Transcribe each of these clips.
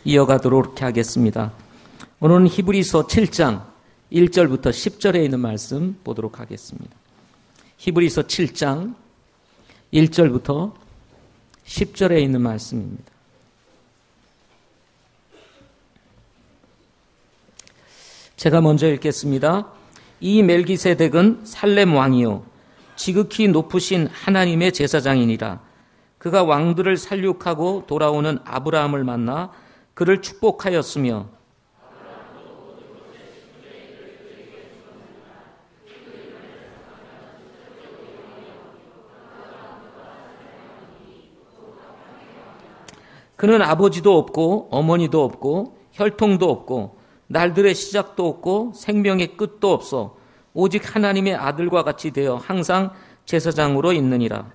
이어가도록 하겠습니다. 오늘은 히브리서 7장 1절부터 10절에 있는 말씀 보도록 하겠습니다. 히브리서 7장 1절부터 10절에 있는 말씀입니다. 제가 먼저 읽겠습니다. 이 멜기세덱은 살렘 왕이요 지극히 높으신 하나님의 제사장이니라. 그가 왕들을 살육하고 돌아오는 아브라함을 만나 그를 축복하였으며 그는 아버지도 없고 어머니도 없고 혈통도 없고 날들의 시작도 없고 생명의 끝도 없어 오직 하나님의 아들과 같이 되어 항상 제사장으로 있느니라.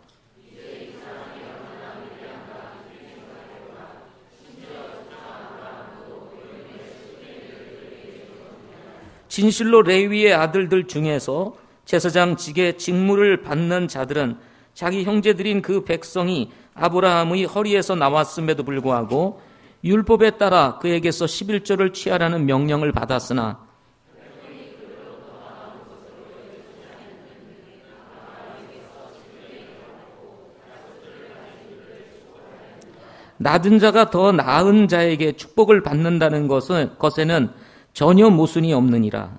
진실로 레위의 아들들 중에서 제사장직의 직무를 받는 자들은 자기 형제들인 그 백성이 아브라함의 허리에서 나왔음에도 불구하고 율법에 따라 그에게서 11조를 취하라는 명령을 받았으나 낮은 자가 더 나은 자에게 축복을 받는다는 것에는 전혀 모순이 없느니라.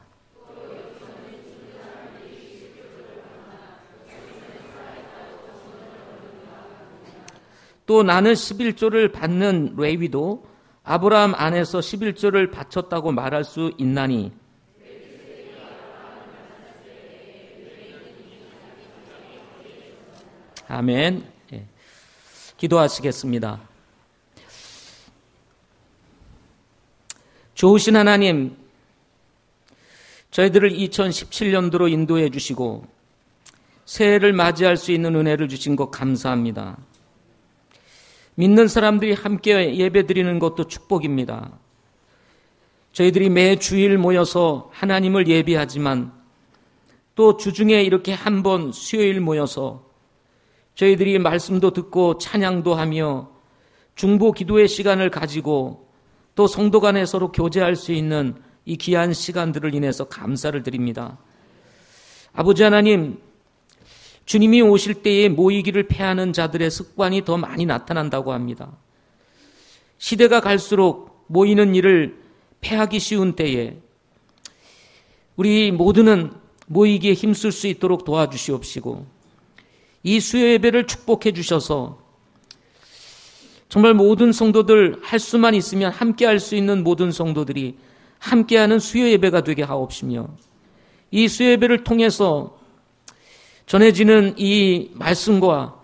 또 나는 11조를 받는 레위도 아브라함 안에서 11조를 바쳤다고 말할 수 있나니 아멘. 기도하시겠습니다. 좋으신 하나님, 저희들을 2017년도로 인도해 주시고 새해를 맞이할 수 있는 은혜를 주신 것 감사합니다. 믿는 사람들이 함께 예배드리는 것도 축복입니다. 저희들이 매 주일 모여서 하나님을 예배하지만 또 주중에 이렇게 한 번 수요일 모여서 저희들이 말씀도 듣고 찬양도 하며 중보 기도의 시간을 가지고 또 성도 간에 서로 교제할 수 있는 이 귀한 시간들을 인해서 감사를 드립니다. 아버지 하나님, 주님이 오실 때에 모이기를 패하는 자들의 습관이 더 많이 나타난다고 합니다. 시대가 갈수록 모이는 일을 패하기 쉬운 때에 우리 모두는 모이기에 힘쓸 수 있도록 도와주시옵시고 이 수요 예배를 축복해 주셔서 정말 모든 성도들 할 수만 있으면 함께 할 수 있는 모든 성도들이 함께하는 수요 예배가 되게 하옵시며 이 수요 예배를 통해서 전해지는 이 말씀과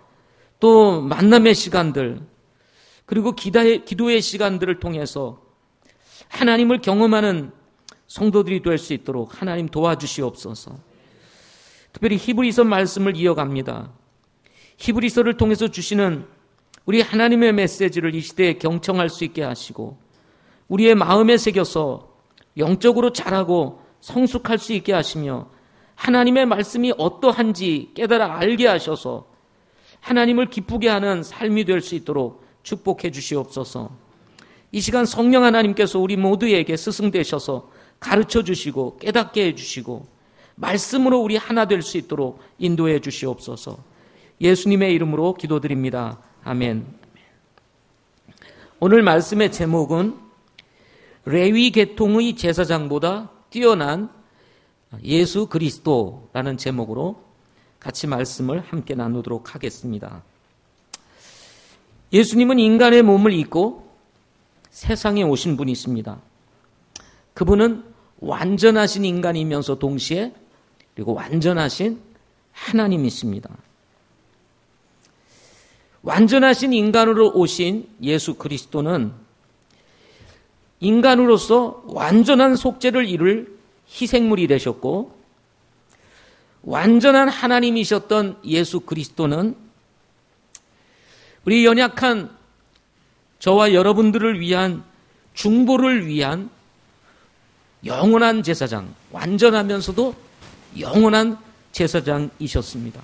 또 만남의 시간들 그리고 기도의 시간들을 통해서 하나님을 경험하는 성도들이 될 수 있도록 하나님 도와주시옵소서. 특별히 히브리서 말씀을 이어갑니다. 히브리서를 통해서 주시는 우리 하나님의 메시지를 이 시대에 경청할 수 있게 하시고 우리의 마음에 새겨서 영적으로 자라고 성숙할 수 있게 하시며 하나님의 말씀이 어떠한지 깨달아 알게 하셔서 하나님을 기쁘게 하는 삶이 될 수 있도록 축복해 주시옵소서. 이 시간 성령 하나님께서 우리 모두에게 스승되셔서 가르쳐 주시고 깨닫게 해주시고 말씀으로 우리 하나 될 수 있도록 인도해 주시옵소서. 예수님의 이름으로 기도드립니다. 아멘. 오늘 말씀의 제목은 레위 계통의 제사장보다 뛰어난 예수 그리스도라는 제목으로 같이 말씀을 함께 나누도록 하겠습니다. 예수님은 인간의 몸을 입고 세상에 오신 분이십니다. 그분은 완전하신 인간이면서 동시에 그리고 완전하신 하나님이십니다. 완전하신 인간으로 오신 예수 그리스도는 인간으로서 완전한 속죄를 이룰 희생물이 되셨고 완전한 하나님이셨던 예수 그리스도는 우리 연약한 저와 여러분들을 위한 중보를 위한 영원한 제사장, 완전하면서도 영원한 제사장이셨습니다.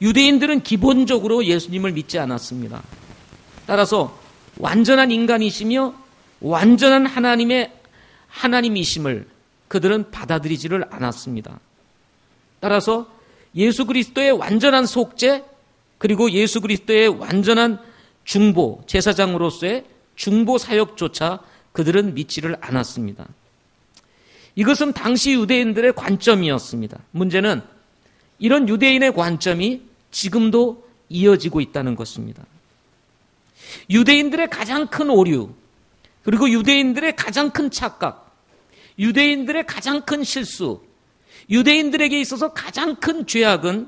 유대인들은 기본적으로 예수님을 믿지 않았습니다. 따라서 완전한 인간이시며 완전한 하나님이심을 그들은 받아들이지를 않았습니다. 따라서 예수 그리스도의 완전한 속죄, 그리고 예수 그리스도의 완전한 중보, 제사장으로서의 중보 사역조차 그들은 믿지를 않았습니다. 이것은 당시 유대인들의 관점이었습니다. 문제는 이런 유대인의 관점이 지금도 이어지고 있다는 것입니다. 유대인들의 가장 큰 오류, 그리고 유대인들의 가장 큰 착각, 유대인들의 가장 큰 실수, 유대인들에게 있어서 가장 큰 죄악은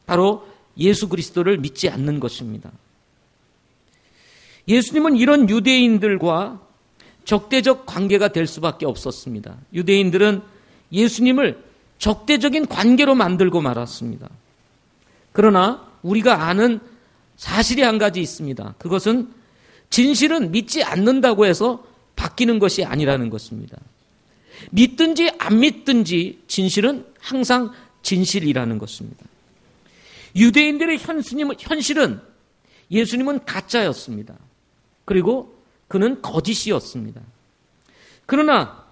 바로 예수 그리스도를 믿지 않는 것입니다. 예수님은 이런 유대인들과 적대적 관계가 될 수밖에 없었습니다. 유대인들은 예수님을 적대적인 관계로 만들고 말았습니다. 그러나 우리가 아는 사실이 한 가지 있습니다. 그것은 진실은 믿지 않는다고 해서 바뀌는 것이 아니라는 것입니다. 믿든지 안 믿든지 진실은 항상 진실이라는 것입니다. 유대인들의 현실은 예수님은 가짜였습니다. 그리고 그는 거짓이었습니다. 그러나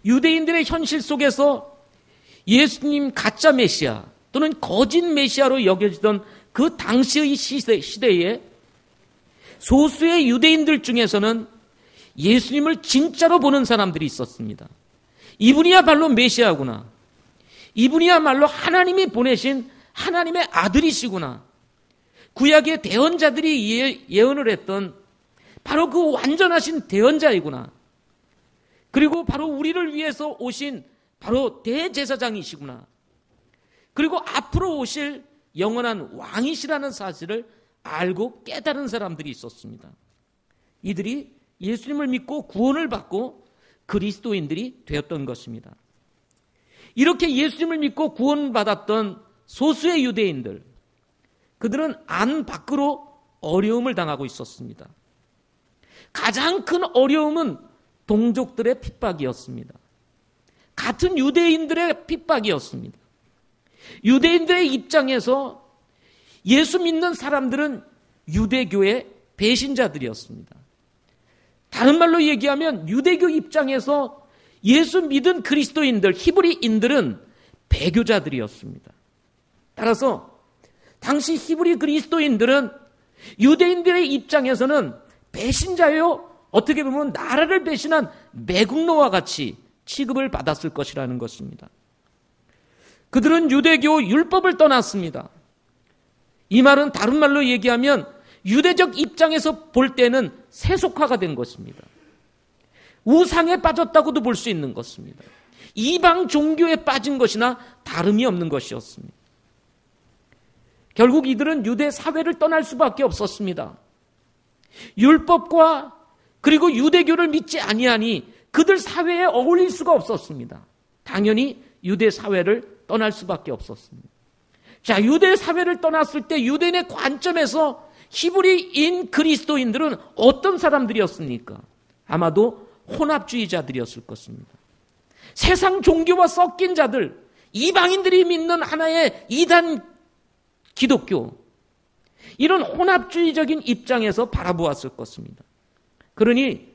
유대인들의 현실 속에서 예수님 가짜 메시아 또는 거짓 메시아로 여겨지던 그 당시의 시대에 소수의 유대인들 중에서는 예수님을 진짜로 보는 사람들이 있었습니다. 이분이야말로 메시아구나. 이분이야말로 하나님이 보내신 하나님의 아들이시구나. 구약의 대언자들이 예언을 했던 바로 그 완전하신 대언자이구나. 그리고 바로 우리를 위해서 오신 바로 대제사장이시구나. 그리고 앞으로 오실 영원한 왕이시라는 사실을 알고 깨달은 사람들이 있었습니다. 이들이 예수님을 믿고 구원을 받고 그리스도인들이 되었던 것입니다. 이렇게 예수님을 믿고 구원받았던 소수의 유대인들, 그들은 안 밖으로 어려움을 당하고 있었습니다. 가장 큰 어려움은 동족들의 핍박이었습니다. 같은 유대인들의 핍박이었습니다. 유대인들의 입장에서 예수 믿는 사람들은 유대교의 배신자들이었습니다. 다른 말로 얘기하면 유대교 입장에서 예수 믿은 그리스도인들, 히브리인들은 배교자들이었습니다. 따라서 당시 히브리 그리스도인들은 유대인들의 입장에서는 배신자요, 어떻게 보면 나라를 배신한 매국노와 같이 취급을 받았을 것이라는 것입니다. 그들은 유대교 율법을 떠났습니다. 이 말은 다른 말로 얘기하면 유대적 입장에서 볼 때는 세속화가 된 것입니다. 우상에 빠졌다고도 볼 수 있는 것입니다. 이방 종교에 빠진 것이나 다름이 없는 것이었습니다. 결국 이들은 유대 사회를 떠날 수밖에 없었습니다. 율법과 그리고 유대교를 믿지 아니하니 그들 사회에 어울릴 수가 없었습니다. 당연히 유대 사회를 떠날 수밖에 없었습니다. 자, 유대 사회를 떠났을 때 유대인의 관점에서 히브리인 그리스도인들은 어떤 사람들이었습니까? 아마도 혼합주의자들이었을 것입니다. 세상 종교와 섞인 자들, 이방인들이 믿는 하나의 이단 기독교, 이런 혼합주의적인 입장에서 바라보았을 것입니다. 그러니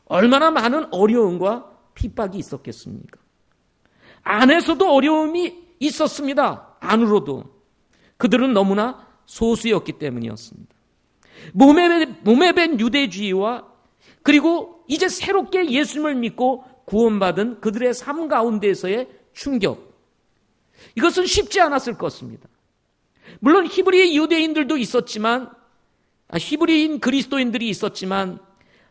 얼마나 많은 어려움과 핍박이 있었겠습니까? 안에서도 어려움이 있었습니다. 안으로도. 그들은 너무나 소수였기 때문이었습니다. 몸에 밴 유대주의와 그리고 이제 새롭게 예수님을 믿고 구원받은 그들의 삶 가운데서의 충격, 이것은 쉽지 않았을 것입니다. 물론 히브리 유대인들도 있었지만, 히브리인 그리스도인들이 있었지만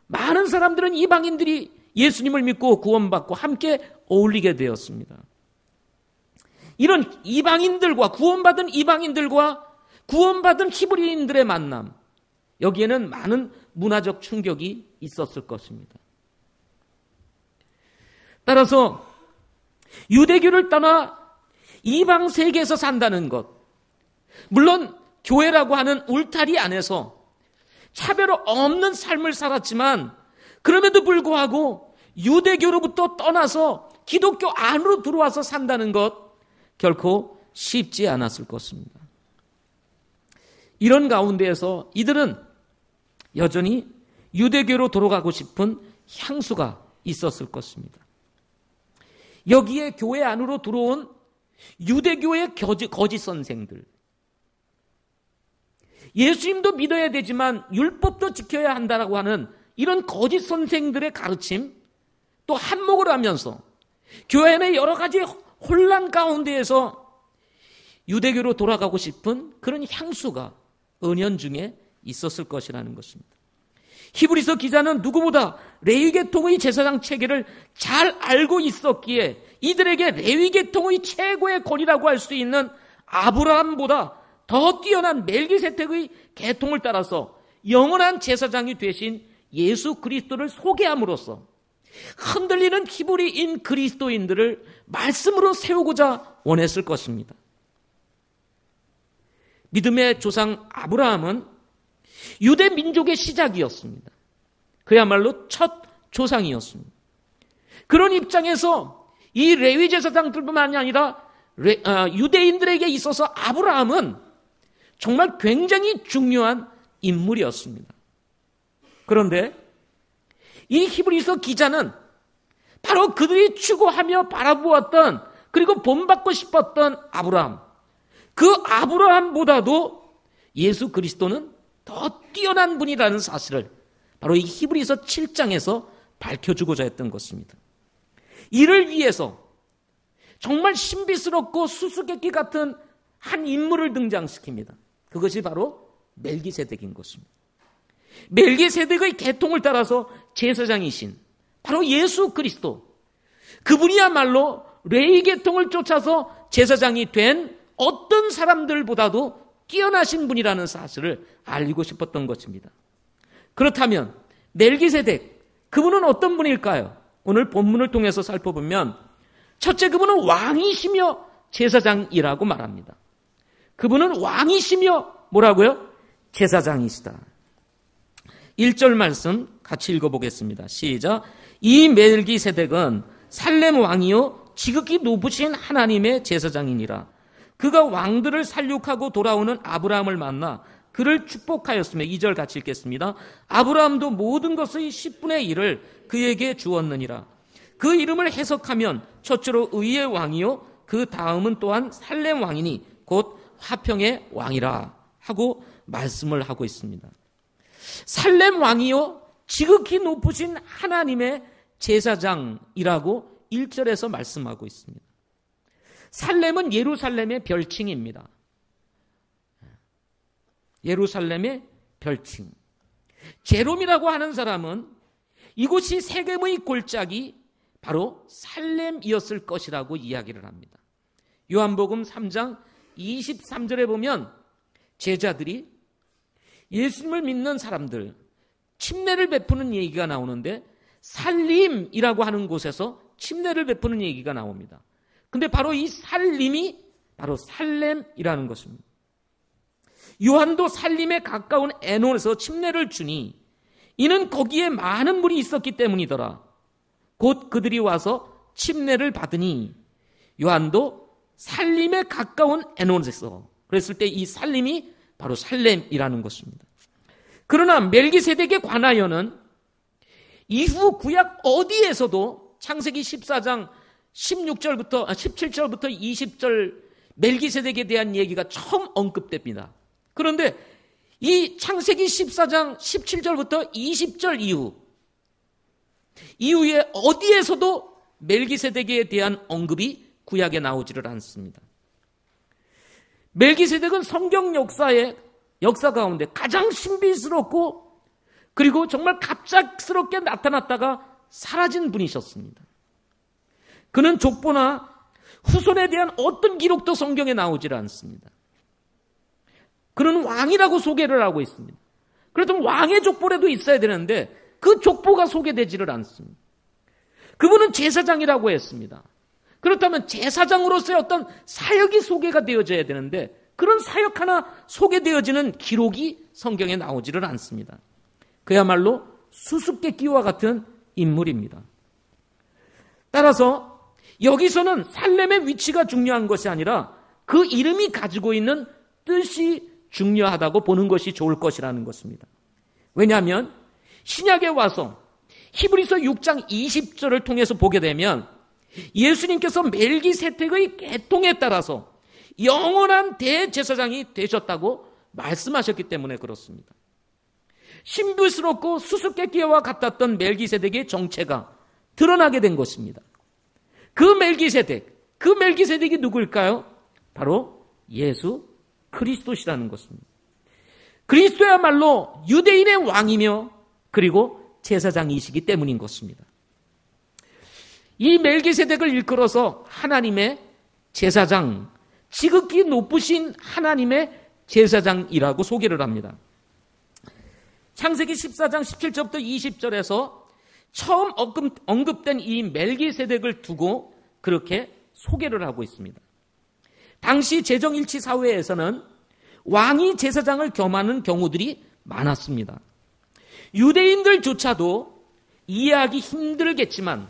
많은 사람들은 이방인들이 예수님을 믿고 구원받고 함께 어울리게 되었습니다. 이런 이방인들과 구원받은 이방인들과 구원받은 히브리인들의 만남, 여기에는 많은 문화적 충격이 있었을 것입니다. 따라서 유대교를 떠나 이방 세계에서 산다는 것, 물론 교회라고 하는 울타리 안에서 차별 없는 삶을 살았지만 그럼에도 불구하고 유대교로부터 떠나서 기독교 안으로 들어와서 산다는 것 결코 쉽지 않았을 것입니다. 이런 가운데에서 이들은 여전히 유대교로 돌아가고 싶은 향수가 있었을 것입니다. 여기에 교회 안으로 들어온 유대교의 거짓 선생들, 예수님도 믿어야 되지만 율법도 지켜야 한다라고 하는 이런 거짓 선생들의 가르침, 또 한몫을 하면서 교회 안의 여러 가지 혼란 가운데에서 유대교로 돌아가고 싶은 그런 향수가 은연중에 있었을 것이라는 것입니다. 히브리서 기자는 누구보다 레위계통의 제사장 체계를 잘 알고 있었기에 이들에게 레위계통의 최고의 권위라고 할 수 있는 아브라함보다 더 뛰어난 멜기세덱의 계통을 따라서 영원한 제사장이 되신 예수 그리스도를 소개함으로써 흔들리는 히브리인 그리스도인들을 말씀으로 세우고자 원했을 것입니다. 믿음의 조상 아브라함은 유대 민족의 시작이었습니다. 그야말로 첫 조상이었습니다. 그런 입장에서 이 레위 제사장들뿐만이 아니라 유대인들에게 있어서 아브라함은 정말 굉장히 중요한 인물이었습니다. 그런데 이 히브리서 기자는 바로 그들이 추구하며 바라보았던, 그리고 본받고 싶었던 아브라함, 그 아브라함보다도 예수 그리스도는 더 뛰어난 분이라는 사실을 바로 이 히브리서 7장에서 밝혀주고자 했던 것입니다. 이를 위해서 정말 신비스럽고 수수께끼 같은 한 인물을 등장시킵니다. 그것이 바로 멜기세덱인 것입니다. 멜기세덱의 계통을 따라서 제사장이신 바로 예수 그리스도, 그분이야말로 레위 계통을 쫓아서 제사장이 된 어떤 사람들보다도 뛰어나신 분이라는 사실을 알리고 싶었던 것입니다. 그렇다면 멜기세덱, 그분은 어떤 분일까요? 오늘 본문을 통해서 살펴보면 첫째, 그분은 왕이시며 제사장이라고 말합니다. 그분은 왕이시며 뭐라고요? 제사장이시다. 1절 말씀 같이 읽어보겠습니다. 시작. 이 멜기세덱은 살렘 왕이요 지극히 높으신 하나님의 제사장이니라. 그가 왕들을 살육하고 돌아오는 아브라함을 만나 그를 축복하였으며, 2절 같이 읽겠습니다. 아브라함도 모든 것의 10분의 1을 그에게 주었느니라. 그 이름을 해석하면 첫째로 의의 왕이요 그 다음은 또한 살렘 왕이니 곧 화평의 왕이라 하고 말씀을 하고 있습니다. 살렘 왕이요 지극히 높으신 하나님의 제사장이라고 1절에서 말씀하고 있습니다. 살렘은 예루살렘의 별칭입니다. 예루살렘의 별칭. 제롬이라고 하는 사람은 이곳이 세겜의 골짜기 바로 살렘이었을 것이라고 이야기를 합니다. 요한복음 3장 23절에 보면 제자들이 예수님을 믿는 사람들 침례를 베푸는 얘기가 나오는데 살림이라고 하는 곳에서 침례를 베푸는 얘기가 나옵니다. 근데 바로 이 살림이 바로 살렘이라는 것입니다. 요한도 살림에 가까운 에논에서 침례를 주니 이는 거기에 많은 물이 있었기 때문이더라. 곧 그들이 와서 침례를 받으니 요한도 살림에 가까운 에논에서, 그랬을 때 이 살림이 바로 살렘이라는 것입니다. 그러나 멜기세덱에 관하여는 이후 구약 어디에서도 창세기 14장 17절부터 20절 멜기세덱에 대한 얘기가 처음 언급됩니다. 그런데 이 창세기 14장 17절부터 20절 이후에 어디에서도 멜기세덱에 대한 언급이 구약에 나오지를 않습니다. 멜기세덱은 성경 역사 가운데 가장 신비스럽고 그리고 정말 갑작스럽게 나타났다가 사라진 분이셨습니다. 그는 족보나 후손에 대한 어떤 기록도 성경에 나오질 않습니다. 그는 왕이라고 소개를 하고 있습니다. 그렇다면 왕의 족보라도 있어야 되는데 그 족보가 소개되지를 않습니다. 그분은 제사장이라고 했습니다. 그렇다면 제사장으로서의 어떤 사역이 소개가 되어져야 되는데 그런 사역 하나 소개되어지는 기록이 성경에 나오지를 않습니다. 그야말로 수수께끼와 같은 인물입니다. 따라서 여기서는 살렘의 위치가 중요한 것이 아니라 그 이름이 가지고 있는 뜻이 중요하다고 보는 것이 좋을 것이라는 것입니다. 왜냐하면 신약에 와서 히브리서 6장 20절을 통해서 보게 되면 예수님께서 멜기세덱의 계통에 따라서 영원한 대제사장이 되셨다고 말씀하셨기 때문에 그렇습니다. 신비스럽고 수수께끼와 같았던 멜기세덱의 정체가 드러나게 된 것입니다. 그 멜기세덱이 누구일까요? 바로 예수 그리스도시라는 것입니다. 그리스도야말로 유대인의 왕이며 그리고 제사장이시기 때문인 것입니다. 이 멜기세덱을 일컬어서 하나님의 제사장, 지극히 높으신 하나님의 제사장이라고 소개를 합니다. 창세기 14장 17절부터 20절에서 처음 언급된 이 멜기세덱을 두고 그렇게 소개를 하고 있습니다. 당시 재정일치 사회에서는 왕이 제사장을 겸하는 경우들이 많았습니다. 유대인들조차도 이해하기 힘들겠지만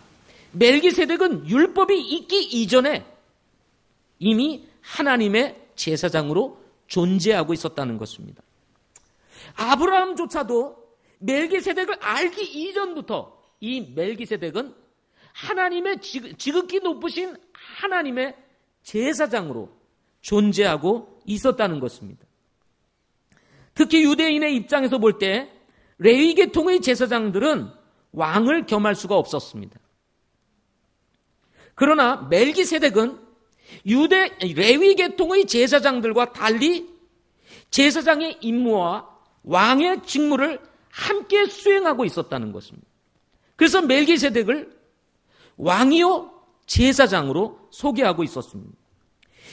멜기세덱은 율법이 있기 이전에 이미 하나님의 제사장으로 존재하고 있었다는 것입니다. 아브라함조차도 멜기세덱을 알기 이전부터 이 멜기세덱은 하나님의 지극히 높으신 하나님의 제사장으로 존재하고 있었다는 것입니다. 특히 유대인의 입장에서 볼 때 레위 계통의 제사장들은 왕을 겸할 수가 없었습니다. 그러나 멜기세덱은 레위 계통의 제사장들과 달리 제사장의 임무와 왕의 직무를 함께 수행하고 있었다는 것입니다. 그래서 멜기세덱을 왕이요 제사장으로 소개하고 있었습니다.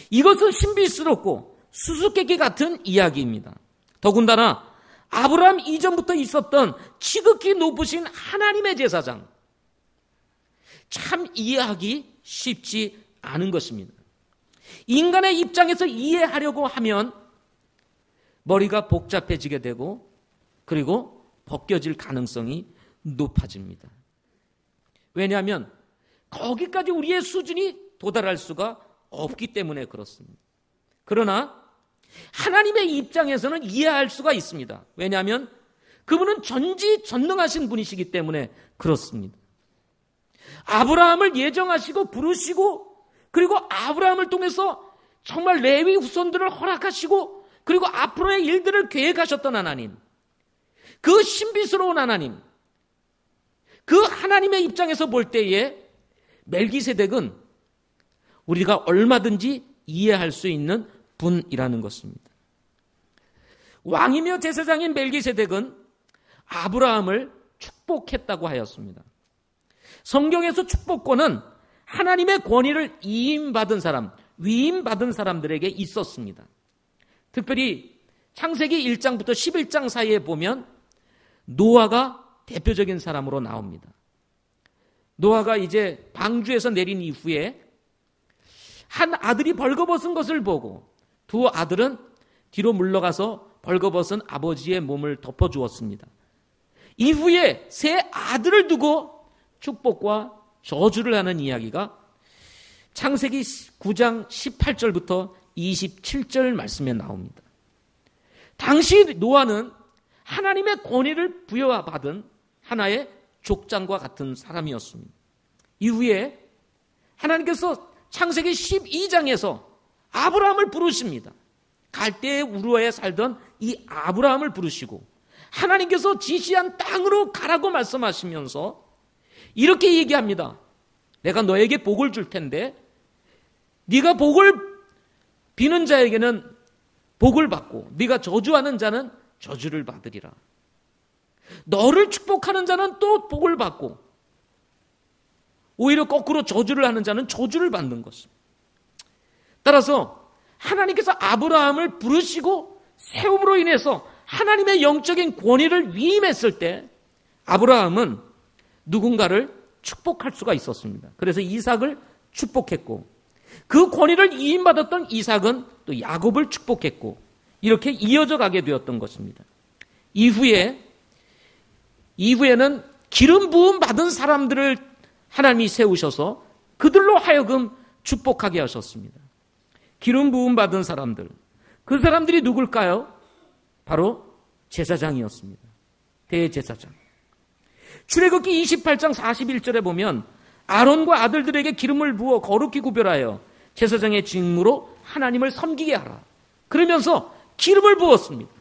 이것은 신비스럽고 수수께끼 같은 이야기입니다. 더군다나 아브라함 이전부터 있었던 지극히 높으신 하나님의 제사장, 참 이해하기 쉽지 않은 것입니다. 인간의 입장에서 이해하려고 하면 머리가 복잡해지게 되고 그리고 벗겨질 가능성이 높아집니다. 왜냐하면 거기까지 우리의 수준이 도달할 수가 없기 때문에 그렇습니다. 그러나 하나님의 입장에서는 이해할 수가 있습니다. 왜냐하면 그분은 전지전능하신 분이시기 때문에 그렇습니다. 아브라함을 예정하시고 부르시고 그리고 아브라함을 통해서 정말 레위 후손들을 허락하시고 그리고 앞으로의 일들을 계획하셨던 하나님, 그 신비스러운 하나님, 그 하나님의 입장에서 볼 때에 멜기세덱은 우리가 얼마든지 이해할 수 있는 분이라는 것입니다. 왕이며 제사장인 멜기세덱은 아브라함을 축복했다고 하였습니다. 성경에서 축복권은 하나님의 권위를 위임받은 사람들에게 있었습니다. 특별히 창세기 1장부터 11장 사이에 보면 노아가 대표적인 사람으로 나옵니다. 노아가 이제 방주에서 내린 이후에 한 아들이 벌거벗은 것을 보고 두 아들은 뒤로 물러가서 벌거벗은 아버지의 몸을 덮어주었습니다. 이후에 세 아들을 두고 축복과 저주를 하는 이야기가 창세기 9장 18절부터 27절 말씀에 나옵니다. 당시 노아는 하나님의 권위를 부여받은 하나의 족장과 같은 사람이었습니다. 이후에 하나님께서 창세기 12장에서 아브라함을 부르십니다. 갈대의 우르에 살던 이 아브라함을 부르시고 하나님께서 지시한 땅으로 가라고 말씀하시면서 이렇게 얘기합니다. 내가 너에게 복을 줄 텐데 네가 복을 비는 자에게는 복을 받고 네가 저주하는 자는 저주를 받으리라. 너를 축복하는 자는 또 복을 받고 오히려 거꾸로 저주를 하는 자는 저주를 받는 것입니다. 따라서 하나님께서 아브라함을 부르시고 세움으로 인해서 하나님의 영적인 권위를 위임했을 때 아브라함은 누군가를 축복할 수가 있었습니다. 그래서 이삭을 축복했고 그 권위를 위임받았던 이삭은 또 야곱을 축복했고 이렇게 이어져 가게 되었던 것입니다. 이후에는 기름 부음 받은 사람들을 하나님이 세우셔서 그들로 하여금 축복하게 하셨습니다. 기름 부음 받은 사람들, 그 사람들이 누굴까요? 바로 제사장이었습니다. 대제사장. 출애굽기 28장 41절에 보면 아론과 아들들에게 기름을 부어 거룩히 구별하여 제사장의 직무로 하나님을 섬기게 하라. 그러면서 기름을 부었습니다.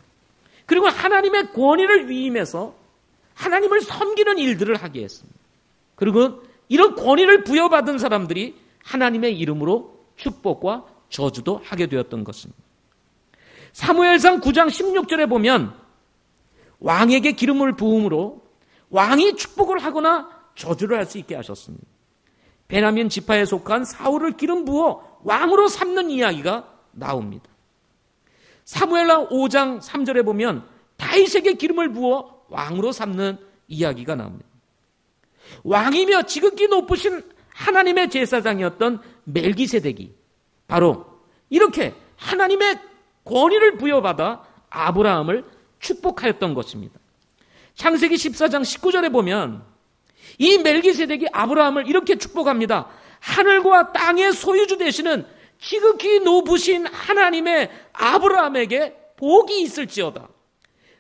그리고 하나님의 권위를 위임해서 하나님을 섬기는 일들을 하게 했습니다. 그리고 이런 권위를 부여받은 사람들이 하나님의 이름으로 축복과 저주도 하게 되었던 것입니다. 사무엘상 9장 16절에 보면 왕에게 기름을 부음으로 왕이 축복을 하거나 저주를 할 수 있게 하셨습니다. 베냐민 지파에 속한 사울을 기름 부어 왕으로 삼는 이야기가 나옵니다. 사무엘상 5장 3절에 보면 다윗에게 기름을 부어 왕으로 삼는 이야기가 나옵니다. 왕이며 지극히 높으신 하나님의 제사장이었던 멜기세덱이 바로 이렇게 하나님의 권위를 부여받아 아브라함을 축복하였던 것입니다. 창세기 14장 19절에 보면 이 멜기세덱이 아브라함을 이렇게 축복합니다. 하늘과 땅의 소유주 되시는 지극히 높으신 하나님의 아브라함에게 복이 있을지어다.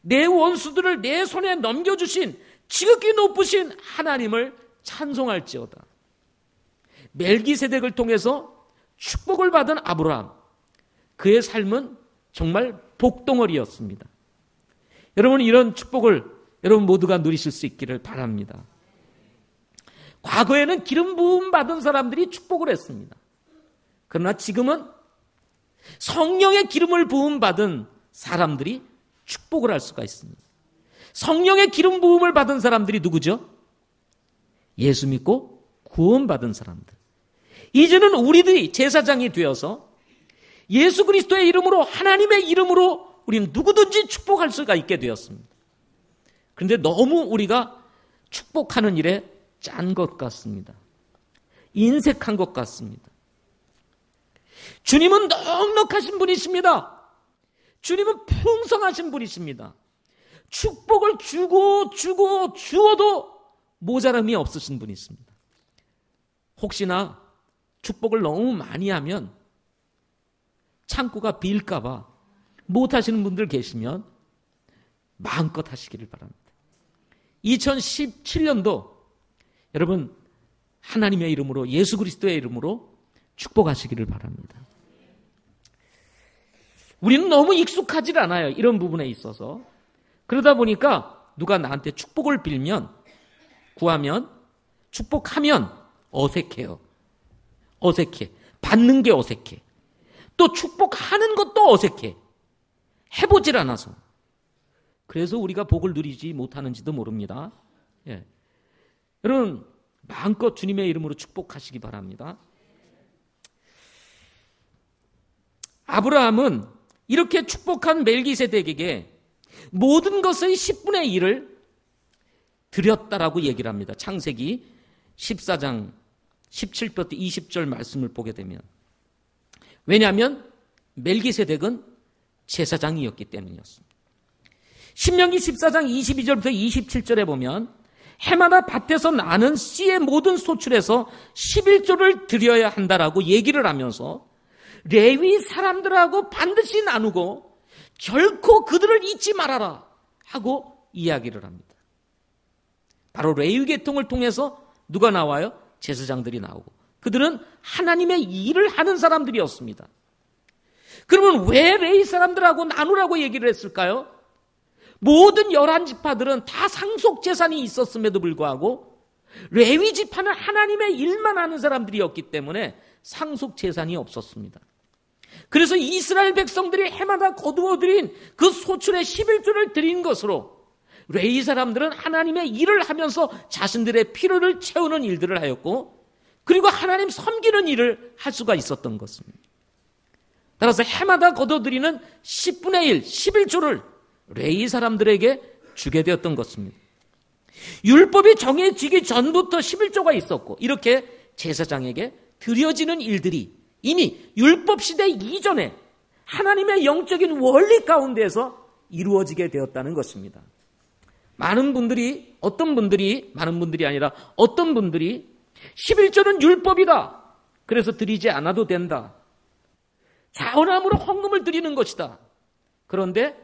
내 원수들을 내 손에 넘겨주신 지극히 높으신 하나님을 찬송할지어다. 멜기세덱을 통해서 축복을 받은 아브라함, 그의 삶은 정말 복덩어리였습니다. 여러분, 이런 축복을 여러분 모두가 누리실 수 있기를 바랍니다. 과거에는 기름 부음 받은 사람들이 축복을 했습니다. 그러나 지금은 성령의 기름을 부음 받은 사람들이 축복을 할 수가 있습니다. 성령의 기름 부음을 받은 사람들이 누구죠? 예수 믿고 구원받은 사람들. 이제는 우리들이 제사장이 되어서 예수 그리스도의 이름으로, 하나님의 이름으로 우리는 누구든지 축복할 수가 있게 되었습니다. 그런데 너무 우리가 축복하는 일에 짠 것 같습니다. 인색한 것 같습니다. 주님은 넉넉하신 분이십니다. 주님은 풍성하신 분이십니다. 축복을 주어도 모자람이 없으신 분이십니다. 혹시나 축복을 너무 많이 하면 창고가 빌까 봐 못하시는 분들 계시면 마음껏 하시기를 바랍니다. 2017년도 여러분 하나님의 이름으로, 예수 그리스도의 이름으로 축복하시기를 바랍니다. 우리는 너무 익숙하지 않아요, 이런 부분에 있어서. 그러다 보니까 누가 나한테 축복을 빌면, 구하면, 축복하면 어색해요. 어색해. 받는 게 어색해. 또 축복하는 것도 어색해. 해보질 않아서. 그래서 우리가 복을 누리지 못하는지도 모릅니다. 예. 여러분 마음껏 주님의 이름으로 축복하시기 바랍니다. 아브라함은 이렇게 축복한 멜기세덱에게 모든 것의 10분의 1을 드렸다라고 얘기를 합니다. 창세기 14장 17절부터 20절 말씀을 보게 되면, 왜냐하면 멜기세덱은 제사장이었기 때문이었습니다. 신명기 14장 22절부터 27절에 보면 해마다 밭에서 나는 씨의 모든 소출에서 11조를 드려야 한다라고 얘기를 하면서 레위 사람들하고 반드시 나누고 결코 그들을 잊지 말아라 하고 이야기를 합니다. 바로 레위 계통을 통해서 누가 나와요? 제사장들이 나오고, 그들은 하나님의 일을 하는 사람들이었습니다. 그러면 왜 레위 사람들하고 나누라고 얘기를 했을까요? 모든 11지파들은 다 상속 재산이 있었음에도 불구하고 레위 지파는 하나님의 일만 하는 사람들이었기 때문에 상속 재산이 없었습니다. 그래서 이스라엘 백성들이 해마다 거두어들인 그 소출의 11조를 드린 것으로 레위 사람들은 하나님의 일을 하면서 자신들의 필요를 채우는 일들을 하였고, 그리고 하나님 섬기는 일을 할 수가 있었던 것입니다. 따라서 해마다 거둬들이는 10분의 1, 11조를 레위 사람들에게 주게 되었던 것입니다. 율법이 정해지기 전부터 11조가 있었고, 이렇게 제사장에게 드려지는 일들이 이미 율법 시대 이전에 하나님의 영적인 원리 가운데에서 이루어지게 되었다는 것입니다. 많은 분들이 아니라 어떤 분들이 11조는 율법이다, 그래서 드리지 않아도 된다, 자원함으로 헌금을 드리는 것이다. 그런데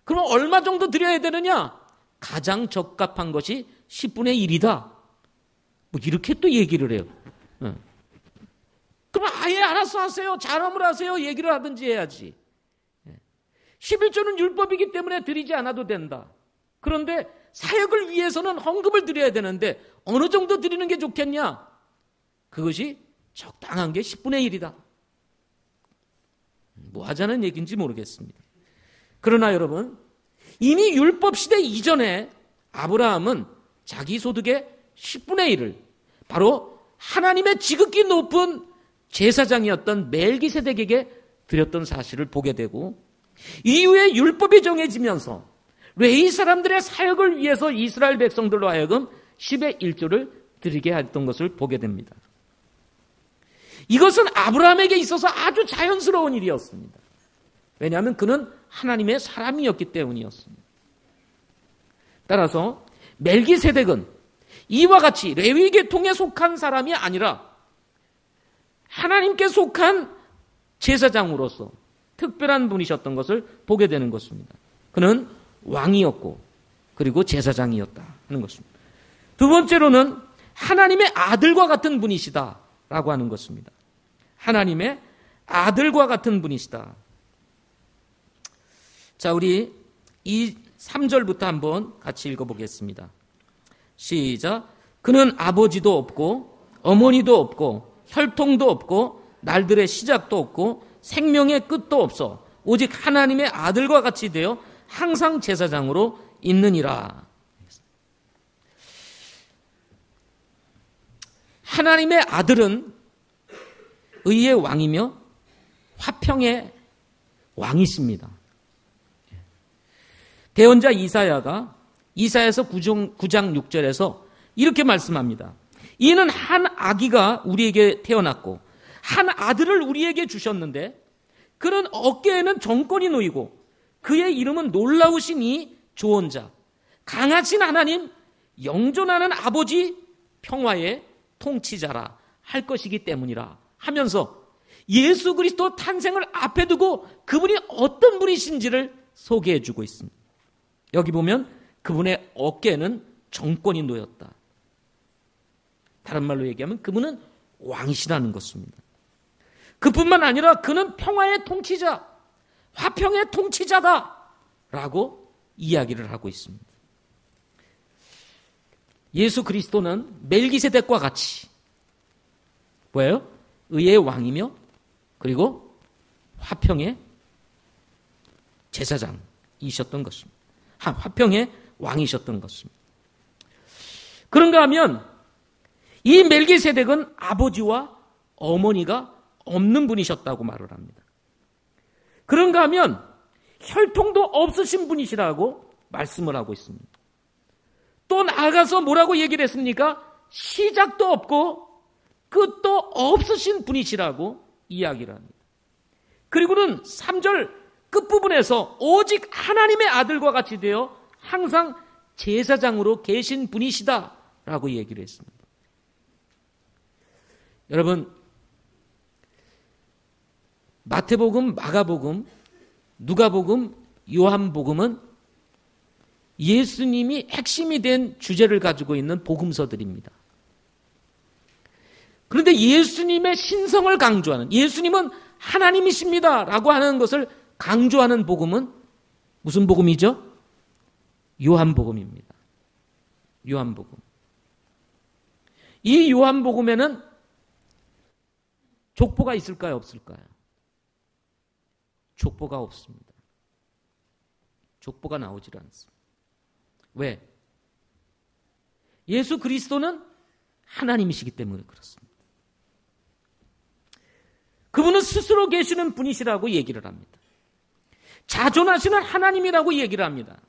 그럼 얼마 정도 드려야 되느냐? 가장 적합한 것이 10분의 1이다. 뭐 이렇게 또 얘기를 해요. 그럼 아예 알아서 하세요. 자람을 하세요. 얘기를 하든지 해야지. 11조는 율법이기 때문에 드리지 않아도 된다. 그런데 사역을 위해서는 헌금을 드려야 되는데 어느 정도 드리는 게 좋겠냐? 그것이 적당한 게 10분의 1이다. 뭐 하자는 얘기인지 모르겠습니다. 그러나 여러분, 이미 율법 시대 이전에 아브라함은 자기 소득의 10분의 1을 바로 하나님의 지극히 높은 제사장이었던 멜기세덱에게 드렸던 사실을 보게 되고, 이후에 율법이 정해지면서 레위 사람들의 사역을 위해서 이스라엘 백성들로 하여금 10의 1조를 드리게 했던 것을 보게 됩니다. 이것은 아브라함에게 있어서 아주 자연스러운 일이었습니다. 왜냐하면 그는 하나님의 사람이었기 때문이었습니다. 따라서 멜기세덱은 이와 같이 레위 계통에 속한 사람이 아니라 하나님께 속한 제사장으로서 특별한 분이셨던 것을 보게 되는 것입니다. 그는 왕이었고 그리고 제사장이었다 하는 것입니다. 두 번째로는 하나님의 아들과 같은 분이시다라고 하는 것입니다. 하나님의 아들과 같은 분이시다. 자, 우리 이 3절부터 한번 같이 읽어보겠습니다. 시작. 그는 아버지도 없고 어머니도 없고 혈통도 없고 날들의 시작도 없고 생명의 끝도 없어 오직 하나님의 아들과 같이 되어 항상 제사장으로 있느니라. 하나님의 아들은 의의 왕이며 화평의 왕이십니다. 대언자 이사야가 이사야서 9장 6절에서 이렇게 말씀합니다. 이는 한 아기가 우리에게 태어났고 한 아들을 우리에게 주셨는데 그는 어깨에는 정권이 놓이고 그의 이름은 놀라우신 이 조언자, 강하신 하나님, 영존하는 아버지, 평화의 통치자라 할 것이기 때문이라 하면서 예수 그리스도 탄생을 앞에 두고 그분이 어떤 분이신지를 소개해 주고 있습니다. 여기 보면 그분의 어깨에는 정권이 놓였다. 다른 말로 얘기하면 그분은 왕이시라는 것입니다. 그뿐만 아니라 그는 평화의 통치자, 화평의 통치자다라고 이야기를 하고 있습니다. 예수 그리스도는 멜기세덱과 같이 뭐예요? 의의 왕이며 그리고 화평의 제사장이셨던 것입니다. 화평의 왕이셨던 것입니다. 그런가 하면 이 멜기세덱은 아버지와 어머니가 없는 분이셨다고 말을 합니다. 그런가 하면 혈통도 없으신 분이시라고 말씀을 하고 있습니다. 또 나아가서 뭐라고 얘기를 했습니까? 시작도 없고 끝도 없으신 분이시라고 이야기를 합니다. 그리고는 3절 끝부분에서 오직 하나님의 아들과 같이 되어 항상 제사장으로 계신 분이시다라고 얘기를 했습니다. 여러분, 마태복음, 마가복음, 누가복음, 요한복음은 예수님이 핵심이 된 주제를 가지고 있는 복음서들입니다. 그런데 예수님의 신성을 강조하는, 예수님은 하나님이십니다 라고 하는 것을 강조하는 복음은 무슨 복음이죠? 요한복음입니다. 요한복음. 이 요한복음에는 족보가 있을까요? 없을까요? 족보가 없습니다. 족보가 나오질 않습니다. 왜? 예수 그리스도는 하나님이시기 때문에 그렇습니다. 그분은 스스로 계시는 분이시라고 얘기를 합니다. 자존하시는 하나님이라고 얘기를 합니다.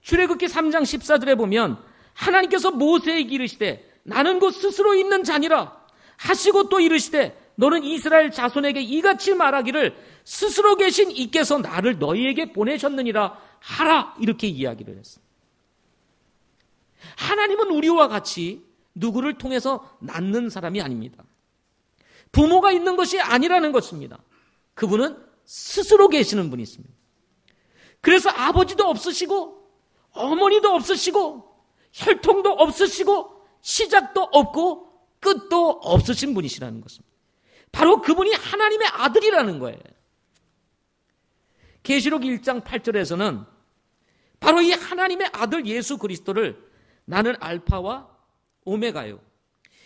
출애굽기 3장 14절에 보면 하나님께서 모세에게 이르시되 나는 곧 스스로 있는 자니라 하시고 또 이르시되 너는 이스라엘 자손에게 이같이 말하기를 스스로 계신 이께서 나를 너희에게 보내셨느니라 하라 이렇게 이야기를 했습니다. 하나님은 우리와 같이 누구를 통해서 낳는 사람이 아닙니다. 부모가 있는 것이 아니라는 것입니다. 그분은 스스로 계시는 분이 있습니다. 그래서 아버지도 없으시고 어머니도 없으시고 혈통도 없으시고 시작도 없고 끝도 없으신 분이시라는 것입니다. 바로 그분이 하나님의 아들이라는 거예요. 계시록 1장 8절에서는 바로 이 하나님의 아들 예수 그리스도를 나는 알파와 오메가요,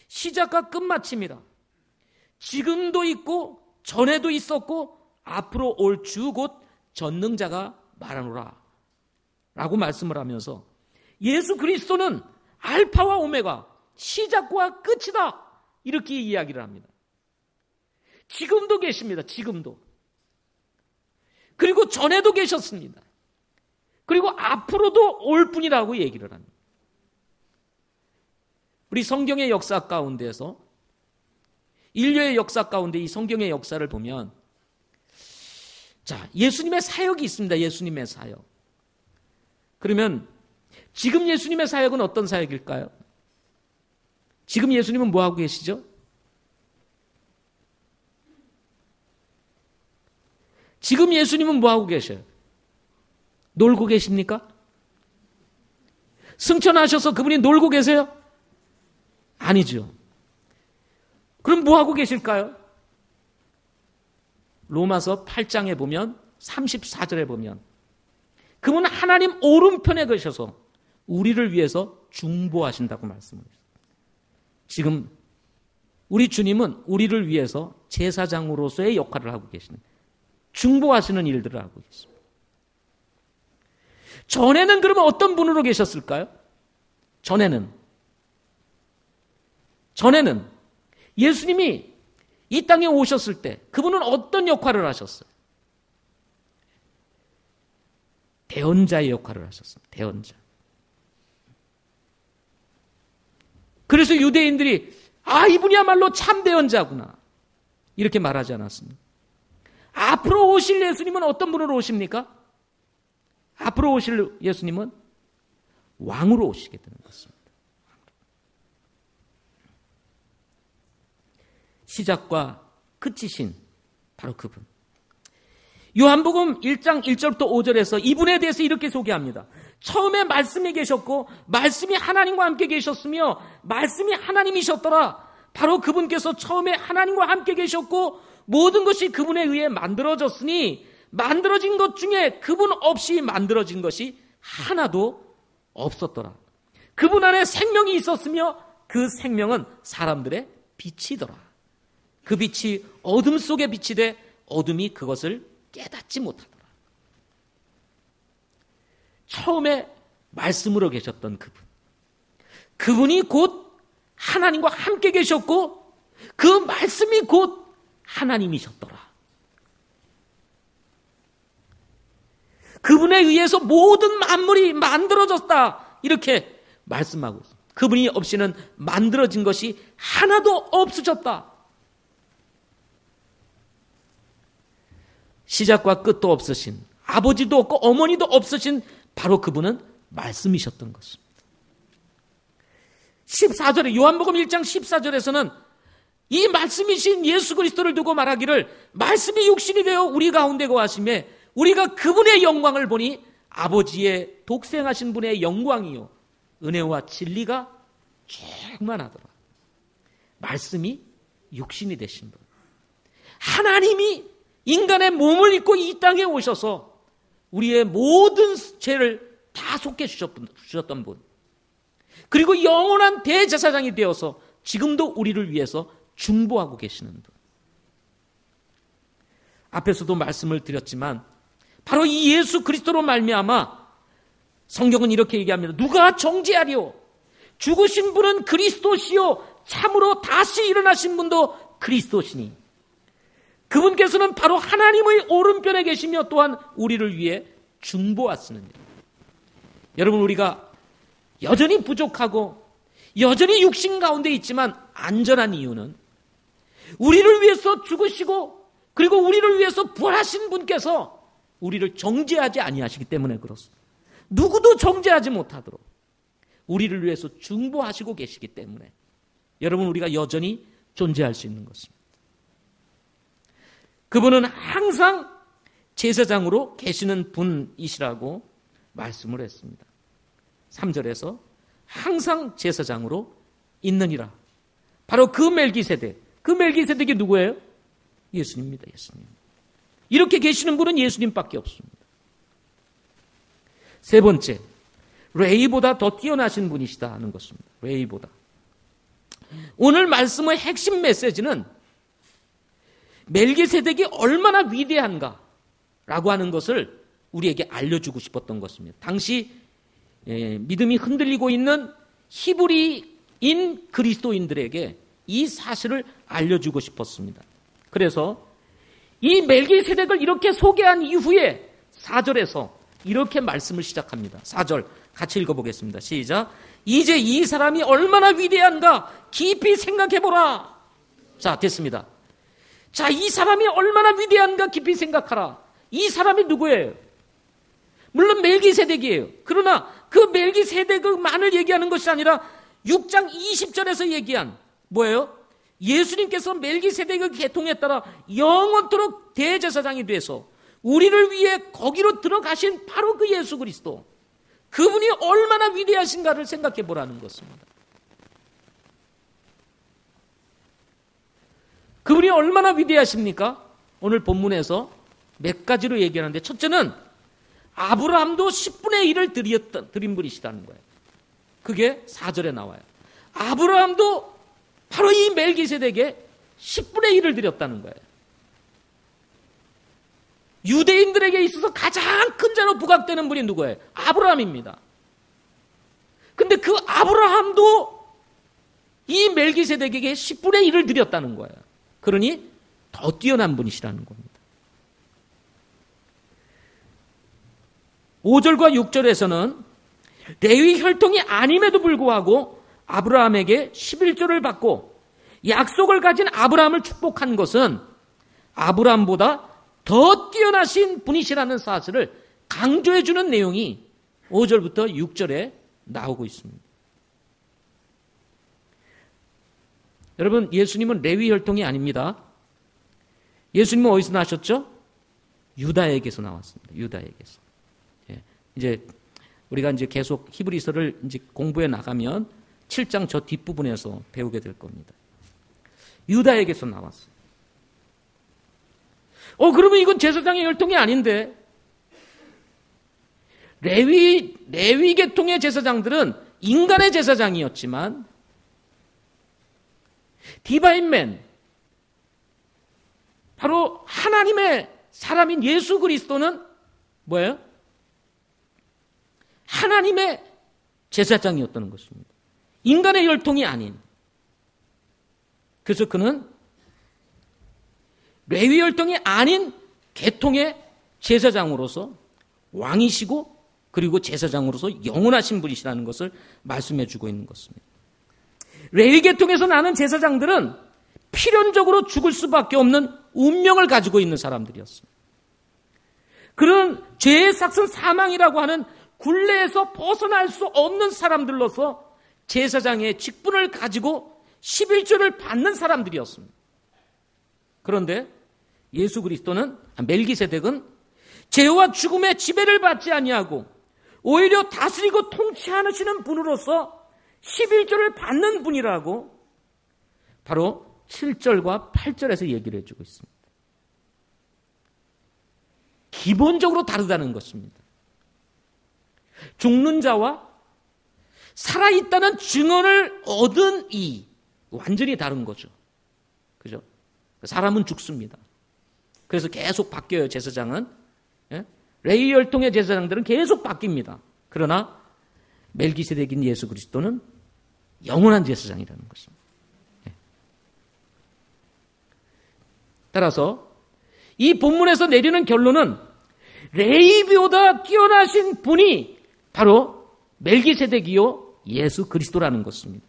시작과 끝마침이라, 지금도 있고 전에도 있었고 앞으로 올 주 곧 전능자가 말하노라 라고 말씀을 하면서 예수 그리스도는 알파와 오메가, 시작과 끝이다, 이렇게 이야기를 합니다. 지금도 계십니다. 지금도. 그리고 전에도 계셨습니다. 그리고 앞으로도 올 뿐이라고 얘기를 합니다. 우리 성경의 역사 가운데서, 인류의 역사 가운데 이 성경의 역사를 보면, 자, 예수님의 사역이 있습니다. 예수님의 사역. 그러면 지금 예수님의 사역은 어떤 사역일까요? 지금 예수님은 뭐 하고 계시죠? 지금 예수님은 뭐 하고 계셔요? 놀고 계십니까? 승천하셔서 그분이 놀고 계세요? 아니죠. 그럼 뭐 하고 계실까요? 로마서 8장에 보면 34절에 보면 그분은 하나님 오른편에 계셔서 우리를 위해서 중보하신다고 말씀을 했어요. 지금 우리 주님은 우리를 위해서 제사장으로서의 역할을 하고 계시는, 중보하시는 일들을 하고 계십니다. 전에는 그러면 어떤 분으로 계셨을까요? 전에는 예수님이 이 땅에 오셨을 때 그분은 어떤 역할을 하셨어요? 대언자의 역할을 하셨습니다. 대언자. 그래서 유대인들이 이분이야말로 참 대언자구나 이렇게 말하지 않았습니다. 앞으로 오실 예수님은 어떤 분으로 오십니까? 앞으로 오실 예수님은 왕으로 오시게 되는 것입니다. 시작과 끝이신 바로 그분. 요한복음 1장 1절부터 5절에서 이분에 대해서 이렇게 소개합니다. 처음에 말씀이 계셨고 말씀이 하나님과 함께 계셨으며 말씀이 하나님이셨더라. 바로 그분께서 처음에 하나님과 함께 계셨고 모든 것이 그분에 의해 만들어졌으니 만들어진 것 중에 그분 없이 만들어진 것이 하나도 없었더라. 그분 안에 생명이 있었으며 그 생명은 사람들의 빛이더라. 그 빛이 어둠 속에 빛이 돼 어둠이 그것을 깨닫지 못하더라. 처음에 말씀으로 계셨던 그분. 그분이 곧 하나님과 함께 계셨고 그 말씀이 곧 하나님이셨더라. 그분에 의해서 모든 만물이 만들어졌다. 이렇게 말씀하고 있습니다. 그분이 없이는 만들어진 것이 하나도 없으셨다. 시작과 끝도 없으신, 아버지도 없고 어머니도 없으신 바로 그분은 말씀이셨던 것입니다. 14절에 요한복음 1장 14절에서는 이 말씀이신 예수 그리스도를 두고 말하기를 말씀이 육신이 되어 우리 가운데 거하심에 우리가 그분의 영광을 보니 아버지의 독생하신 분의 영광이요 은혜와 진리가 충만하더라. 말씀이 육신이 되신 분, 하나님이 인간의 몸을 입고 이 땅에 오셔서 우리의 모든 죄를 다 속해 주셨던 분, 그리고 영원한 대제사장이 되어서 지금도 우리를 위해서 중보하고 계시는 분. 앞에서도 말씀을 드렸지만 바로 이 예수 그리스도로 말미암아 성경은 이렇게 얘기합니다. 누가 정죄하리요? 죽으신 분은 그리스도시요 참으로 다시 일어나신 분도 그리스도시니 그분께서는 바로 하나님의 오른편에 계시며 또한 우리를 위해 중보하시는 일. 여러분, 우리가 여전히 부족하고 여전히 육신 가운데 있지만 안전한 이유는 우리를 위해서 죽으시고 그리고 우리를 위해서 부활하신 분께서 우리를 정죄하지 아니하시기 때문에 그렇습니다. 누구도 정죄하지 못하도록 우리를 위해서 중보하시고 계시기 때문에 여러분, 우리가 여전히 존재할 수 있는 것입니다. 그분은 항상 제사장으로 계시는 분이시라고 말씀을 했습니다. 3절에서 항상 제사장으로 있느니라. 바로 그 멜기세덱. 그 멜기세덱이 누구예요? 예수님입니다. 예수님. 이렇게 계시는 분은 예수님밖에 없습니다. 세 번째, 레위보다 더 뛰어나신 분이시다 하는 것입니다. 레위보다. 오늘 말씀의 핵심 메시지는 멜기세덱이 얼마나 위대한가라고 하는 것을 우리에게 알려주고 싶었던 것입니다. 당시 믿음이 흔들리고 있는 히브리인 그리스도인들에게 이 사실을 알려주고 싶었습니다. 그래서 이 멜기세덱을 이렇게 소개한 이후에 4절에서 이렇게 말씀을 시작합니다. 4절 같이 읽어보겠습니다. 시작. 이제 이 사람이 얼마나 위대한가 깊이 생각해보라. 자, 됐습니다. 자, 이 사람이 얼마나 위대한가 깊이 생각하라. 이 사람이 누구예요? 물론 멜기세덱이에요. 그러나 그 멜기세덱만을 얘기하는 것이 아니라 6장 20절에서 얘기한 뭐예요? 예수님께서 멜기세덱의 계통에 따라 영원토록 대제사장이 돼서 우리를 위해 거기로 들어가신 바로 그 예수 그리스도, 그분이 얼마나 위대하신가를 생각해 보라는 것입니다. 그분이 얼마나 위대하십니까? 오늘 본문에서 몇 가지로 얘기하는데, 첫째는 아브라함도 10분의 1을 드린 분이시다는 거예요. 그게 4절에 나와요. 아브라함도 바로 이 멜기세덱에 10분의 1을 드렸다는 거예요. 유대인들에게 있어서 가장 큰 자로 부각되는 분이 누구예요? 아브라함입니다. 근데 그 아브라함도 이 멜기세덱에게 10분의 1을 드렸다는 거예요. 그러니 더 뛰어난 분이시라는 겁니다. 5절과 6절에서는 레위 혈통이 아님에도 불구하고 아브라함에게 11조를 받고 약속을 가진 아브라함을 축복한 것은 아브라함보다 더 뛰어나신 분이시라는 사실을 강조해 주는 내용이 5절부터 6절에 나오고 있습니다. 여러분, 예수님은 레위 혈통이 아닙니다. 예수님은 어디서 나셨죠? 유다에게서 나왔습니다. 유다에게서. 이제 우리가 이제 계속 히브리서를 이제 공부해 나가면 7장 저 뒷부분에서 배우게 될 겁니다. 유다에게서 나왔어요. 그러면 이건 제사장의 혈통이 아닌데, 레위 계통의 제사장들은 인간의 제사장이었지만 디바인맨, 바로 하나님의 사람인 예수 그리스도는 뭐예요? 하나님의 제사장이었다는 것입니다. 인간의 혈통이 아닌. 그래서 그는 레위 혈통이 아닌 계통의 제사장으로서 왕이시고 그리고 제사장으로서 영원하신 분이시라는 것을 말씀해 주고 있는 것입니다. 레위 계통에서 나는 제사장들은 필연적으로 죽을 수밖에 없는 운명을 가지고 있는 사람들이었습니다. 그런 죄의 삭선 사망이라고 하는 굴레에서 벗어날 수 없는 사람들로서 제사장의 직분을 가지고 11조를 받는 사람들이었습니다. 그런데 예수 그리스도는, 멜기세덱은 죄와 죽음의 지배를 받지 아니하고 오히려 다스리고 통치하시는 분으로서 11조를 받는 분이라고 바로 7절과 8절에서 얘기를 해주고 있습니다. 기본적으로 다르다는 것입니다. 죽는 자와 살아있다는 증언을 얻은 이 완전히 다른 거죠. 그죠? 사람은 죽습니다. 그래서 계속 바뀌어요, 제사장은. 레위 혈통의 제사장들은 계속 바뀝니다. 그러나 멜기세덱인 예수 그리스도는 영원한 제사장이라는 것입니다. 따라서 이 본문에서 내리는 결론은 레위보다 뛰어나신 분이 바로 멜기세덱이요 예수 그리스도라는 것입니다.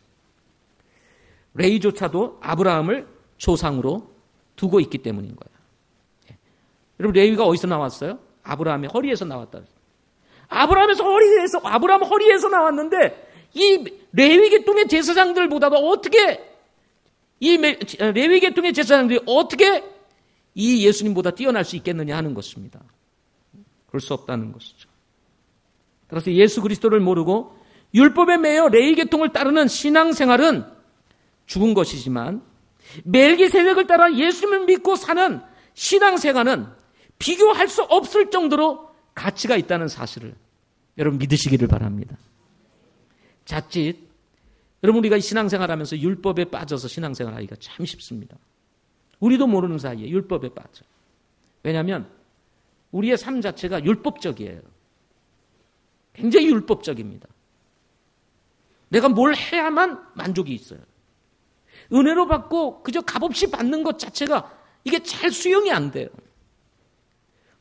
레위조차도 아브라함을 조상으로 두고 있기 때문인 거예요. 여러분, 레위가 어디서 나왔어요? 아브라함의 허리에서 나왔다. 아브라함 허리에서 나왔는데 이 레위 계통의 제사장들보다도 어떻게 이 레위 계통의 제사장들이 어떻게 이 예수님보다 뛰어날 수 있겠느냐 하는 것입니다. 그럴 수 없다는 것이죠. 따라서 예수 그리스도를 모르고 율법에 매여 레위 계통을 따르는 신앙생활은 죽은 것이지만 멜기세덱을 따라 예수님을 믿고 사는 신앙생활은 비교할 수 없을 정도로 가치가 있다는 사실을 여러분 믿으시기를 바랍니다. 자칫 여러분 우리가 신앙생활하면서 율법에 빠져서 신앙생활하기가 참 쉽습니다. 우리도 모르는 사이에 율법에 빠져. 왜냐하면 우리의 삶 자체가 율법적이에요. 굉장히 율법적입니다. 내가 뭘 해야만 만족이 있어요. 은혜로 받고 그저 값없이 받는 것 자체가 이게 잘 수용이 안 돼요.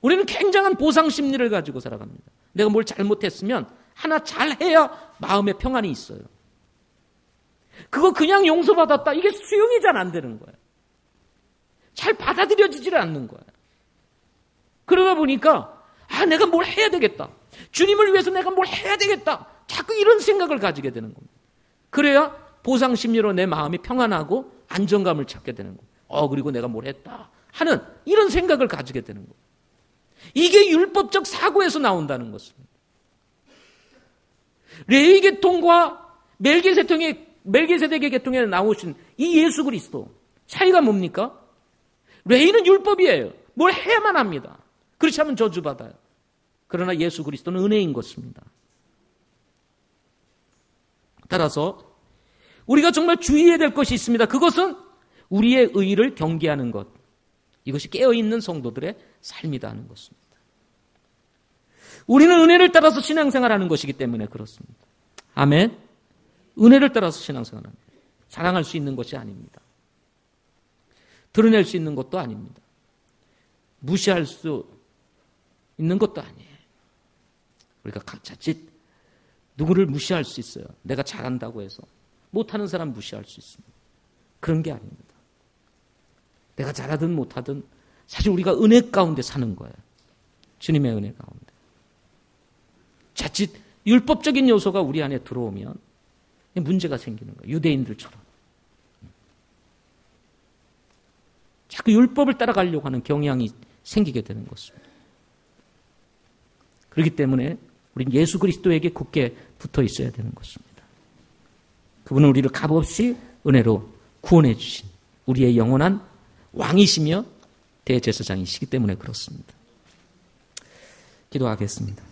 우리는 굉장한 보상 심리를 가지고 살아갑니다. 내가 뭘 잘못했으면 하나 잘해야 마음에 평안이 있어요. 그거 그냥 용서받았다. 이게 수용이 잘 안 되는 거예요. 잘 받아들여지질 않는 거예요. 그러다 보니까 내가 뭘 해야 되겠다. 주님을 위해서 내가 뭘 해야 되겠다. 자꾸 이런 생각을 가지게 되는 겁니다. 그래야 보상 심리로 내 마음이 평안하고 안정감을 찾게 되는 거예요. 그리고 내가 뭘 했다 하는 이런 생각을 가지게 되는 거예요. 이게 율법적 사고에서 나온다는 것입니다. 레위 계통과 멜기세덱의 계통에 나오신 이 예수 그리스도 차이가 뭡니까? 레위는 율법이에요. 뭘 해야만 합니다. 그렇지 않으면 저주받아요. 그러나 예수 그리스도는 은혜인 것입니다. 따라서 우리가 정말 주의해야 될 것이 있습니다. 그것은 우리의 의의를 경계하는 것. 이것이 깨어있는 성도들의 삶이다 하는 것입니다. 우리는 은혜를 따라서 신앙생활하는 것이기 때문에 그렇습니다. 아멘. 은혜를 따라서 신앙생활합니다. 자랑할 수 있는 것이 아닙니다. 드러낼 수 있는 것도 아닙니다. 무시할 수 있는 것도 아니에요. 우리가 자칫 누구를 무시할 수 있어요. 내가 잘한다고 해서 못하는 사람 무시할 수 있습니다. 그런 게 아닙니다. 내가 잘하든 못하든 사실 우리가 은혜 가운데 사는 거예요. 주님의 은혜 가운데. 자칫 율법적인 요소가 우리 안에 들어오면 문제가 생기는 거예요. 유대인들처럼. 자꾸 율법을 따라가려고 하는 경향이 생기게 되는 것입니다. 그렇기 때문에 우리는 예수 그리스도에게 굳게 붙어 있어야 되는 것입니다. 그분은 우리를 값없이 은혜로 구원해 주신 우리의 영원한 왕이시며 대제사장이시기 때문에 그렇습니다. 기도하겠습니다.